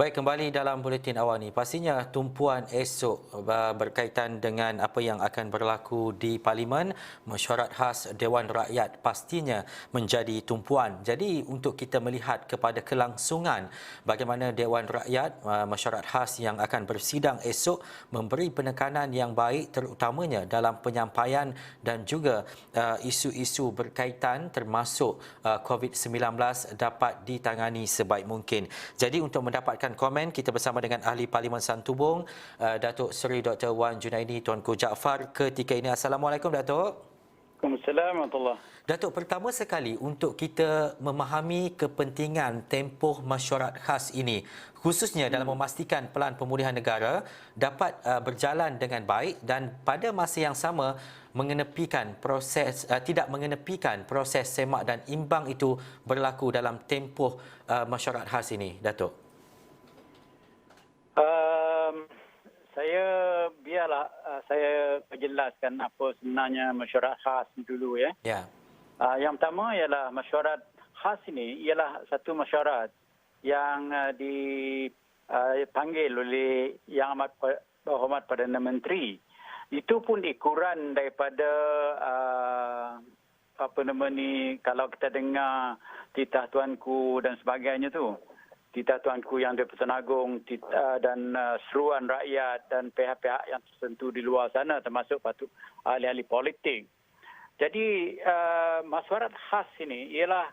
Baik, kembali dalam buletin awal ni. Pastinya tumpuan esok berkaitan dengan apa yang akan berlaku di Parlimen, mesyuarat khas Dewan Rakyat pastinya menjadi tumpuan. Jadi untuk kita melihat kepada kelangsungan bagaimana Dewan Rakyat, mesyuarat khas yang akan bersidang esok memberi penekanan yang baik terutamanya dalam penyampaian dan juga isu-isu berkaitan termasuk COVID-19 dapat ditangani sebaik mungkin. Jadi untuk mendapatkan komen, kita bersama dengan Ahli Parlimen Santubong, Datuk Seri Dr. Wan Junaidi Tuanku Jaafar ketika ini. Assalamualaikum, Datuk. Waalaikumsalam warahmatullahi. Datuk, pertama sekali untuk kita memahami kepentingan tempoh mesyuarat khas ini, khususnya dalam memastikan pelan pemulihan negara dapat berjalan dengan baik dan pada masa yang sama mengenepikan proses tidak mengenepikan proses semak dan imbang itu berlaku dalam tempoh mesyuarat khas ini, Datuk. Saya biarlah saya perjelaskan apa sebenarnya mesyuarat khas dulu ya. Ya. Yang pertama ialah mesyuarat khas ini ialah satu mesyuarat yang dipanggil oleh Yang Amat Berhormat Perdana Menteri. Itu pun ukuran daripada kalau kita dengar titah tuanku dan sebagainya tu. Titah tuanku yang di-Pertuan Agong dan seruan rakyat dan pihak-pihak yang tertentu di luar sana termasuk ahli-ahli politik. Jadi mesyuarat khas ini ialah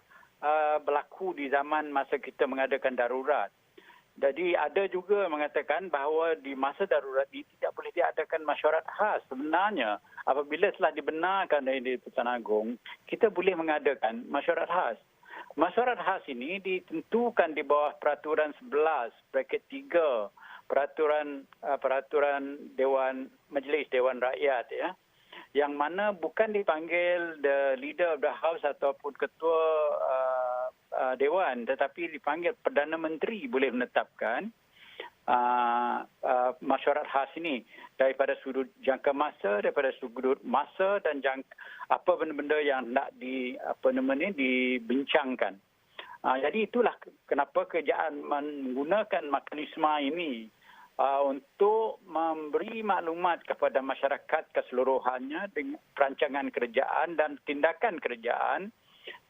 berlaku di zaman masa kita mengadakan darurat. Jadi ada juga mengatakan bahawa di masa darurat ini tidak boleh diadakan mesyuarat khas. Sebenarnya apabila telah dibenarkan oleh di-Pertuan Agong, kita boleh mengadakan mesyuarat khas. Mesyuarat khas ini ditentukan di bawah Peraturan 11/3 Peraturan Majlis Dewan Rakyat ya. Yang mana bukan dipanggil the leader of the house ataupun ketua dewan, tetapi dipanggil Perdana Menteri boleh menetapkan mesyuarat khas ini daripada sudut jangka masa, daripada sudut masa dan apa benda-benda yang nak dibincangkan. Jadi itulah kenapa kerajaan menggunakan mekanisme ini untuk memberi maklumat kepada masyarakat keseluruhannya dengan perancangan kerajaan dan tindakan kerajaan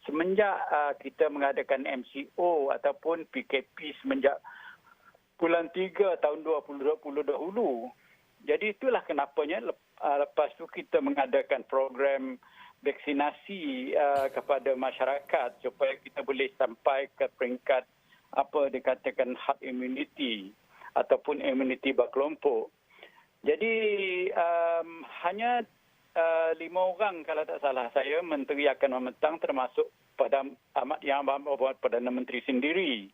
semenjak kita mengadakan MCO ataupun PKP semenjak bulan 3 tahun 2020 dahulu. Jadi itulah kenapanya lepas tu kita mengadakan program vaksinasi kepada masyarakat supaya kita boleh sampai ke peringkat apa dikatakan herd immunity ataupun immunity berkelompok. Jadi hanya 5 orang kalau tak salah saya menteri akan mementang termasuk Yang Berhormat Perdana Menteri sendiri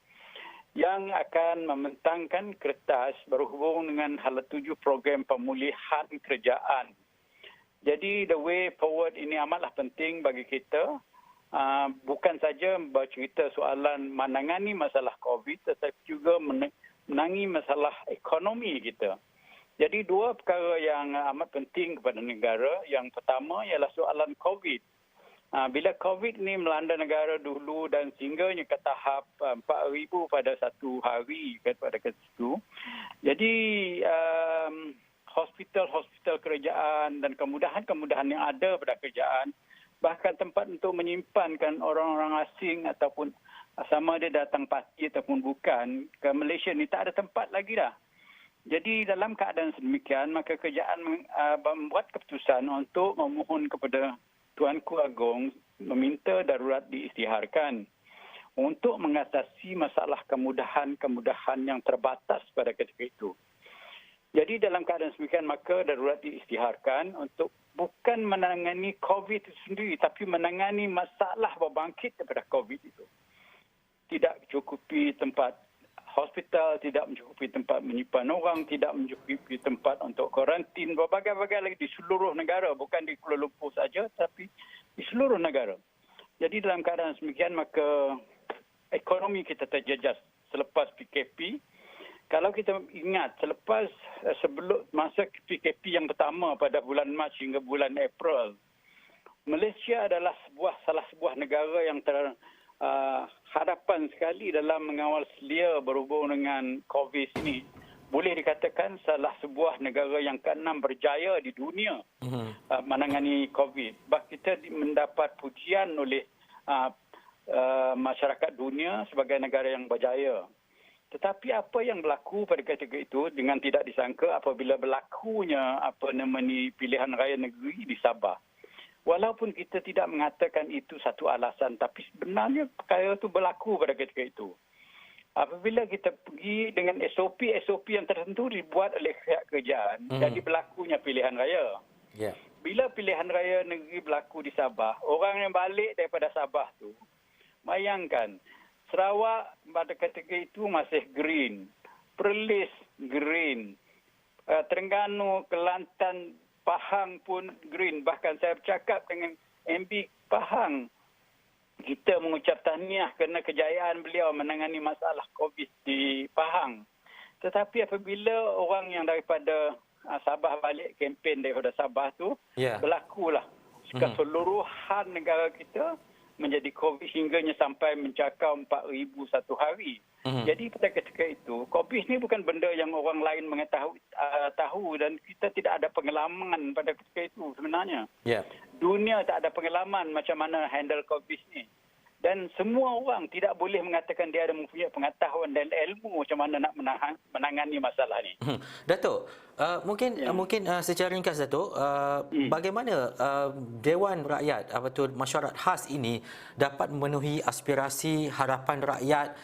yang akan membentangkan kertas berhubung dengan hala tuju program pemulihan kerajaan. Jadi the way forward ini amatlah penting bagi kita. Bukan saja bercerita soalan menangani masalah COVID tetapi juga menangani masalah ekonomi kita. Jadi dua perkara yang amat penting kepada negara. Yang pertama ialah soalan COVID. Bila COVID ni melanda negara dulu dan singgahnya ke tahap 4,000 pada satu hari pada situ. Jadi hospital kerajaan dan kemudahan-kemudahan yang ada pada kerajaan, bahkan tempat untuk menyimpankan orang-orang asing ataupun sama dia datang parti ataupun bukan, ke Malaysia ni tak ada tempat lagi dah. Jadi dalam keadaan sedemikian, maka kerajaan membuat keputusan untuk memohon kepada Tuanku Agong meminta darurat diisytiharkan untuk mengatasi masalah kemudahan-kemudahan yang terbatas pada ketika itu. Jadi dalam keadaan sedemikian maka darurat diisytiharkan untuk bukan menangani COVID itu sendiri tapi menangani masalah berbangkit daripada COVID itu. Tidak cukupi tempat hospital, tidak mencukupi tempat menyimpan orang, tidak mencukupi tempat untuk karantin, berbagai-bagai lagi di seluruh negara, bukan di Kuala Lumpur saja, tapi di seluruh negara. Jadi dalam keadaan demikian, maka ekonomi kita terjejas selepas PKP. Kalau kita ingat, sebelum masa PKP yang pertama pada bulan Mac hingga bulan April, Malaysia adalah salah sebuah negara yang harapan sekali dalam mengawal selia berhubung dengan COVID ini. Boleh dikatakan salah sebuah negara yang ke-6 berjaya di dunia menangani COVID. Kita mendapat pujian oleh masyarakat dunia sebagai negara yang berjaya. Tetapi apa yang berlaku pada ketika itu dengan tidak disangka apabila berlakunya pilihan raya negeri di Sabah. Walaupun kita tidak mengatakan itu satu alasan, tapi sebenarnya perkara itu berlaku pada ketika itu. Apabila kita pergi dengan SOP yang tertentu dibuat oleh pihak kerajaan, jadi berlakunya pilihan raya. Yeah. Bila pilihan raya negeri berlaku di Sabah, orang yang balik daripada Sabah tu, bayangkan, Sarawak pada ketika itu masih green, Perlis green, Terengganu, Kelantan, Pahang pun green. Bahkan saya bercakap dengan MB Pahang. Kita mengucap tahniah kerana kejayaan beliau menangani masalah COVID di Pahang. Tetapi apabila orang yang daripada Sabah balik, kempen daripada Sabah tu, berlakulah. Keseluruhan negara kita menjadi COVID hingganya sampai mencakap 4,000 satu hari. Jadi pada ketika itu, COVID ni bukan benda yang orang lain mengetahui tahu dan kita tidak ada pengalaman pada ketika itu sebenarnya. Dunia tak ada pengalaman macam mana handle COVID ni. Dan semua orang tidak boleh mengatakan dia ada mempunyai pengetahuan dan ilmu macam mana nak menangani masalah ni. Datuk, mungkin secara ringkas Datuk, bagaimana Dewan Rakyat atau mesyuarat khas ini dapat memenuhi aspirasi harapan rakyat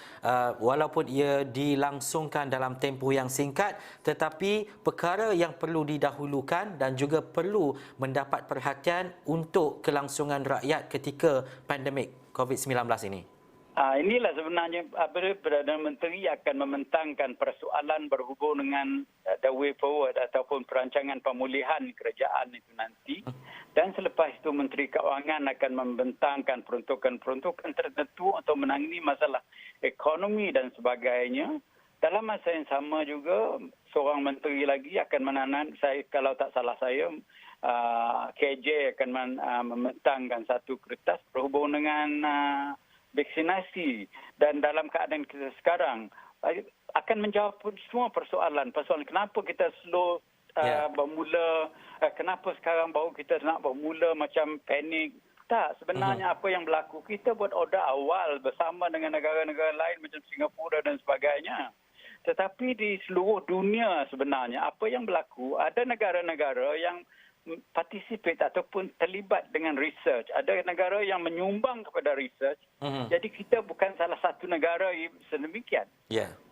walaupun ia dilangsungkan dalam tempoh yang singkat, tetapi perkara yang perlu didahulukan dan juga perlu mendapat perhatian untuk kelangsungan rakyat ketika pandemik COVID-19 ini? Inilah sebenarnya Perdana Menteri akan membentangkan persoalan berhubung dengan the way forward ataupun perancangan pemulihan kerajaan itu nanti. Dan selepas itu Menteri Keuangan akan membentangkan peruntukan-peruntukan tertentu untuk menangani masalah ekonomi dan sebagainya. Dalam masa yang sama juga, seorang menteri lagi akan kalau tak salah saya, KJ akan membentangkan satu kertas berhubung dengan vaksinasi. Dan dalam keadaan kita sekarang, akan menjawab semua persoalan kenapa kita slow bermula, kenapa sekarang baru kita nak bermula macam panik. Tak, sebenarnya apa yang berlaku, kita buat order awal bersama dengan negara-negara lain macam Singapura dan sebagainya. Tetapi di seluruh dunia sebenarnya, apa yang berlaku, ada negara-negara yang participate ataupun terlibat dengan research. Ada negara yang menyumbang kepada research. Jadi kita bukan salah satu negara sedemikian.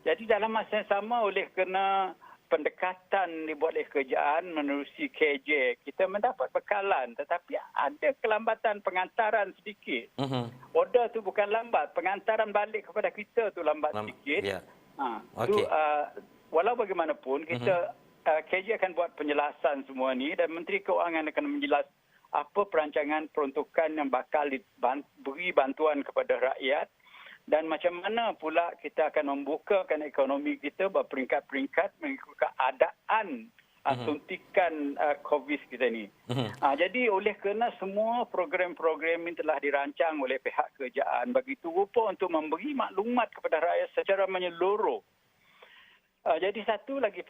Jadi dalam masa yang sama, oleh kerana pendekatan dibuat oleh kerajaan menerusi KJ, kita mendapat bekalan tetapi ada kelambatan pengantaran sedikit. Order tu bukan lambat, pengantaran balik kepada kita tu lambat sedikit. Walau bagaimanapun, kita KJ akan buat penjelasan semua ni dan Menteri Keuangan akan menjelaskan apa perancangan peruntukan yang bakal beri bantuan kepada rakyat dan macam mana pula kita akan membukakan ekonomi kita berperingkat-peringkat mengikut keadaan suntikan COVID kita ni. Jadi oleh kerana semua program-program ini telah dirancang oleh pihak kerajaan begitu rupa untuk memberi maklumat kepada rakyat secara menyeluruh. Jadi satu lagi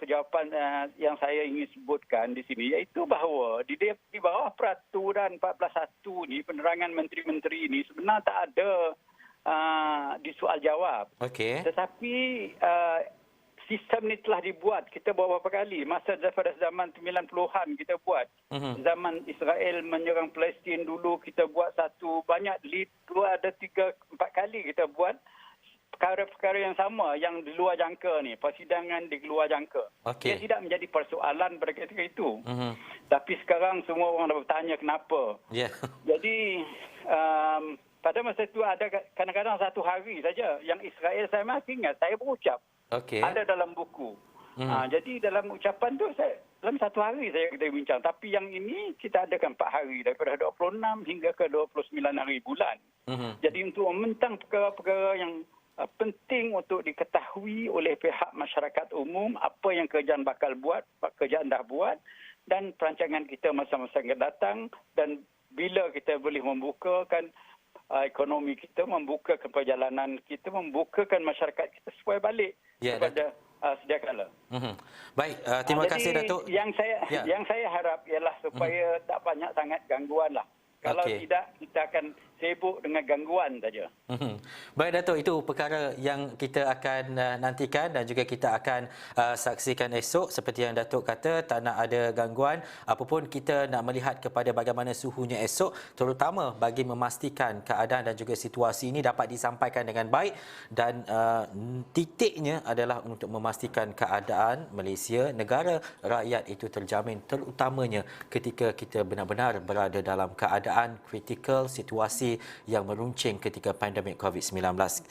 jawapan yang saya ingin sebutkan di sini, iaitu bahawa di bawah peraturan 14.1 ni, penerangan menteri-menteri ini sebenarnya tak ada di soal jawab. Tetapi sistem ni telah dibuat. Kita beberapa kali, masa daripada zaman 90-an kita buat. Zaman Israel menyerang Palestin dulu, kita buat banyak, 2 ada 3, 4 kali kita buat perkara-perkara yang sama yang di luar jangka ni, persidangan di luar jangka. Dia tidak menjadi persoalan pada ketika itu. Tapi sekarang semua orang dah bertanya kenapa. Jadi pada masa itu ada kadang-kadang 1 hari saja yang Israel, saya masih ingat, saya berucap. Ada dalam buku. Jadi dalam ucapan tu dalam 1 hari kita bincang. Tapi yang ini kita adakan 4 hari, daripada 26 hingga ke 29 hari bulan. Jadi untuk membentang perkara-perkara yang penting untuk diketahui oleh pihak masyarakat umum, apa yang kerajaan bakal buat, kerajaan dah buat, dan perancangan kita masa-masa yang akan datang, dan bila kita boleh membukakan ekonomi kita, membukakan perjalanan kita, membukakan masyarakat kita supaya balik kepada sedia kala. Baik, terima kasih Datuk. Yang saya harap ialah supaya tak banyak sangat gangguan lah. Kalau tidak, kita akan sibuk dengan gangguan saja. Baik Datuk, itu perkara yang kita akan nantikan dan juga kita akan saksikan esok. Seperti yang Datuk kata, tak nak ada gangguan. Apapun kita nak melihat kepada bagaimana suhunya esok, terutama bagi memastikan keadaan dan juga situasi ini dapat disampaikan dengan baik, dan titiknya adalah untuk memastikan keadaan Malaysia, negara rakyat itu terjamin, terutamanya ketika kita benar-benar berada dalam keadaan kritikal, situasi yang meruncing ketika pandemik COVID-19.